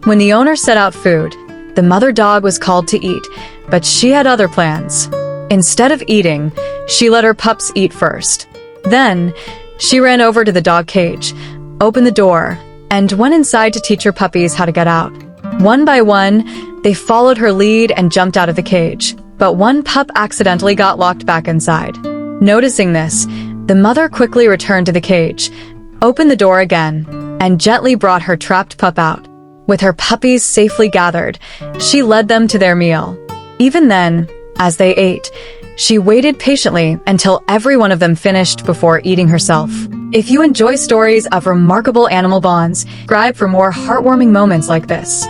When the owner set out food, the mother dog was called to eat, but she had other plans. Instead of eating, she let her pups eat first. Then, she ran over to the dog cage, opened the door, and went inside to teach her puppies how to get out. One by one, they followed her lead and jumped out of the cage, but one pup accidentally got locked back inside. Noticing this, the mother quickly returned to the cage, opened the door again, and gently brought her trapped pup out. With her puppies safely gathered, she led them to their meal. Even then, as they ate, she waited patiently until every one of them finished before eating herself. If you enjoy stories of remarkable animal bonds, subscribe for more heartwarming moments like this.